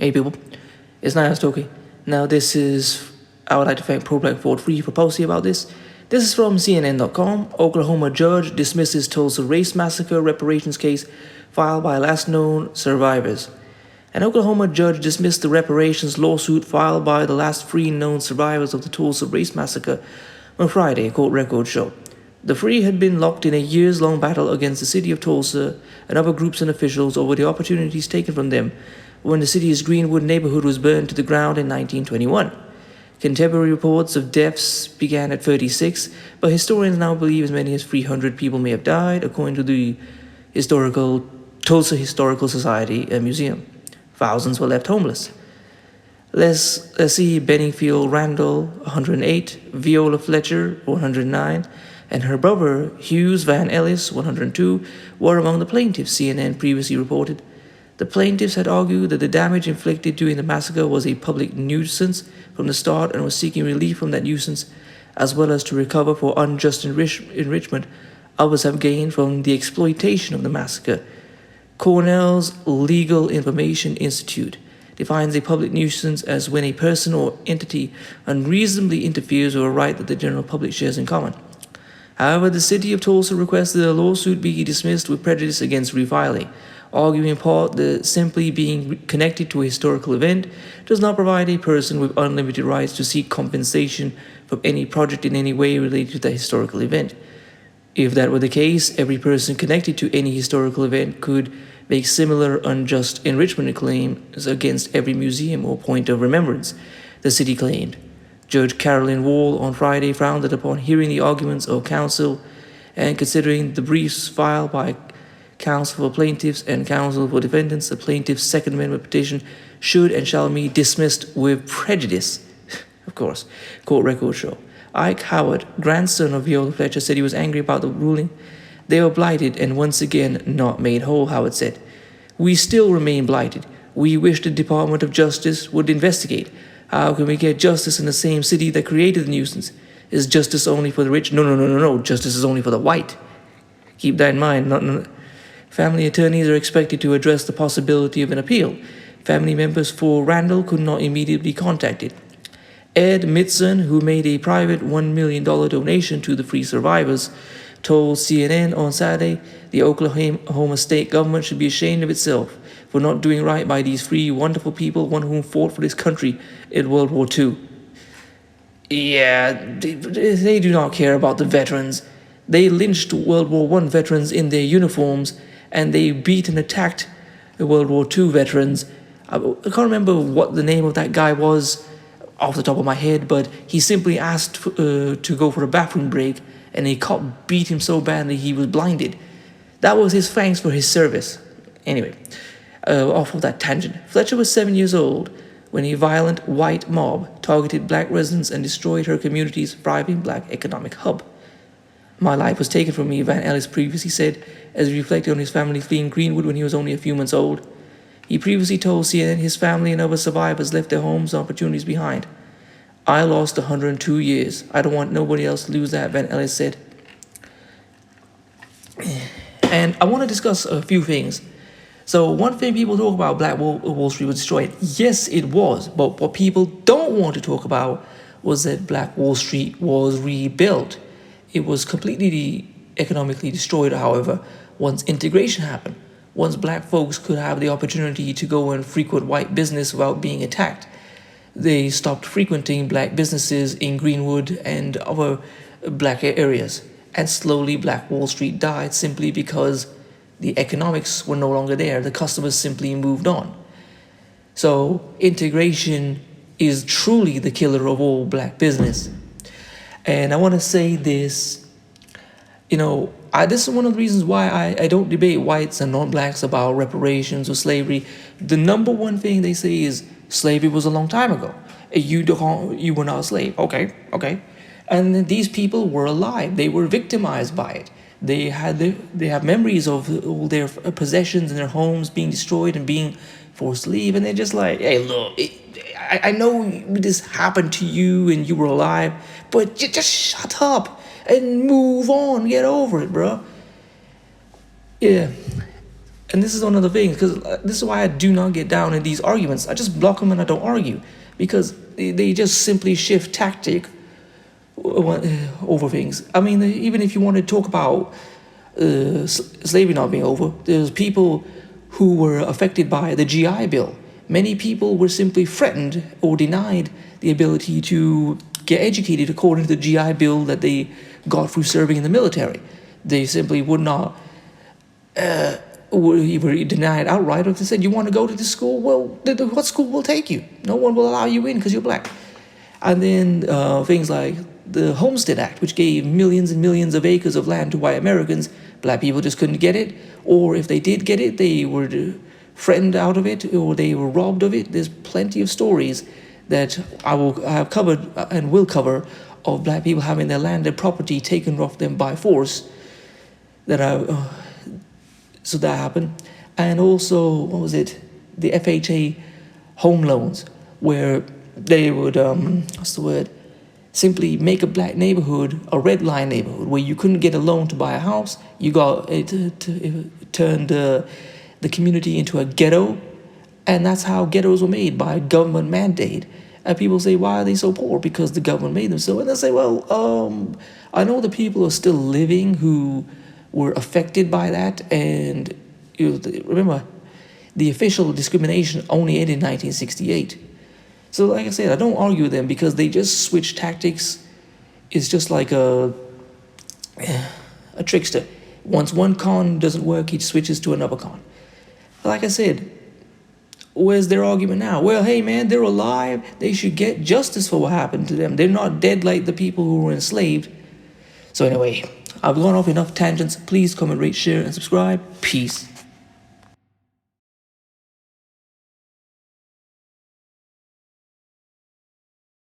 Hey people, it's Niall Stokey. Now I would like to thank Pro Black 43 for posting about this. This is from CNN.com. Oklahoma judge dismisses Tulsa race massacre reparations case filed by last known survivors. An Oklahoma judge dismissed the reparations lawsuit filed by the last three known survivors of the Tulsa race massacre on Friday, court records show. The three had been locked in a years-long battle against the city of Tulsa and other groups and officials over the opportunities taken from them when the city's Greenwood neighborhood was burned to the ground in 1921. Contemporary reports of deaths began at 36, but historians now believe as many as 300 people may have died, according to the Tulsa Historical Society and Museum. Thousands were left homeless. Let's see Benningfield Randall, 108, Viola Fletcher, 109, and her brother, Hughes Van Ellis, 102, were among the plaintiffs, CNN previously reported. The plaintiffs had argued that the damage inflicted during the massacre was a public nuisance from the start and was seeking relief from that nuisance, as well as to recover for unjust enrichment others have gained from the exploitation of the massacre. Cornell's Legal Information Institute defines a public nuisance as when a person or entity unreasonably interferes with a right that the general public shares in common. However, the city of Tulsa requested the lawsuit be dismissed with prejudice against refiling, arguing in part that simply being connected to a historical event does not provide a person with unlimited rights to seek compensation from any project in any way related to that historical event. If that were the case, every person connected to any historical event could make similar unjust enrichment claims against every museum or point of remembrance, the city claimed. Judge Carolyn Wall on Friday found that upon hearing the arguments of counsel and considering the briefs filed by counsel for plaintiffs and counsel for defendants, the plaintiff's Second Amendment petition should and shall be dismissed with prejudice. Of course, court records show. Ike Howard, grandson of Viola Fletcher, said he was angry about the ruling. They were blighted and once again not made whole, Howard said. We still remain blighted. We wish the Department of Justice would investigate. How can we get justice in the same city that created the nuisance? Is justice only for the rich? No. Justice is only for the white. Keep that in mind. Family attorneys are expected to address the possibility of an appeal. Family members for Randall could not immediately be contacted. Ed Mitson, who made a private $1 million donation to the three survivors, told CNN on Saturday the Oklahoma state government should be ashamed of itself for not doing right by these three wonderful people, one whom fought for this country in World War II. Yeah, they do not care about the veterans. They lynched World War I veterans in their uniforms, and they beat and attacked the World War II veterans. I can't remember what the name of that guy was off the top of my head, but he simply asked to go for a bathroom break, and a cop beat him so badly he was blinded. That was his thanks for his service. Anyway, off of that tangent, Fletcher was 7 years old when a violent white mob targeted black residents and destroyed her community's thriving black economic hub. My life was taken from me, Van Ellis previously said, as he reflected on his family fleeing Greenwood when he was only a few months old. He previously told CNN his family and other survivors left their homes and opportunities behind. I lost 102 years. I don't want nobody else to lose that, Van Ellis said. And I want to discuss a few things. So one thing people talk about, Black Wall Street was destroyed. Yes, it was. But what people don't want to talk about was that Black Wall Street was rebuilt. It was completely economically destroyed, however, once integration happened. Once black folks could have the opportunity to go and frequent white business without being attacked. They stopped frequenting black businesses in Greenwood and other black areas. And slowly Black Wall Street died simply because the economics were no longer there. The customers simply moved on. So integration is truly the killer of all black business. And I want to say this, this is one of the reasons why I don't debate whites and non-blacks about reparations or slavery. The number one thing they say is slavery was a long time ago. You were not a slave. Okay. And these people were alive. They were victimized by it. They have memories of all their possessions and their homes being destroyed and being forced to leave. And they're just like, hey, look, I know this happened to you and you were alive, but you just shut up and move on. Get over it, bro. Yeah. And this is one of the things, because this is why I do not get down in these arguments. I just block them and I don't argue, because they just simply shift tactic over things. I mean, even if you want to talk about slavery not being over, there's people who were affected by the GI Bill. Many people were simply threatened or denied the ability to get educated according to the GI Bill that they got through serving in the military. They simply would not, were denied outright. Or if they said, you want to go to this school? Well, what school will take you? No one will allow you in because you're black. And then things like the Homestead Act, which gave millions and millions of acres of land to white Americans. Black people just couldn't get it, or if they did get it, they were threatened out of it, or they were robbed of it. There's plenty of stories that I have covered and will cover of black people having their land and property taken off them by force. So that happened. And also, what was it? The FHA home loans, where they would, simply make a black neighborhood a red line neighborhood where you couldn't get a loan to buy a house. You got it turned the community into a ghetto, and that's how ghettos were made, by government mandate. And people say, why are they so poor? Because the government made them so. And they say, well, I know the people are still living who were affected by that, and remember, the official discrimination only ended in 1968. So like I said, I don't argue with them because they just switch tactics. It's just like a trickster. Once one con doesn't work, he switches to another con. Like I said, where's their argument now? Well, hey man, they're alive. They should get justice for what happened to them. They're not dead like the people who were enslaved. So anyway, I've gone off enough tangents. Please comment, rate, share, and subscribe. Peace.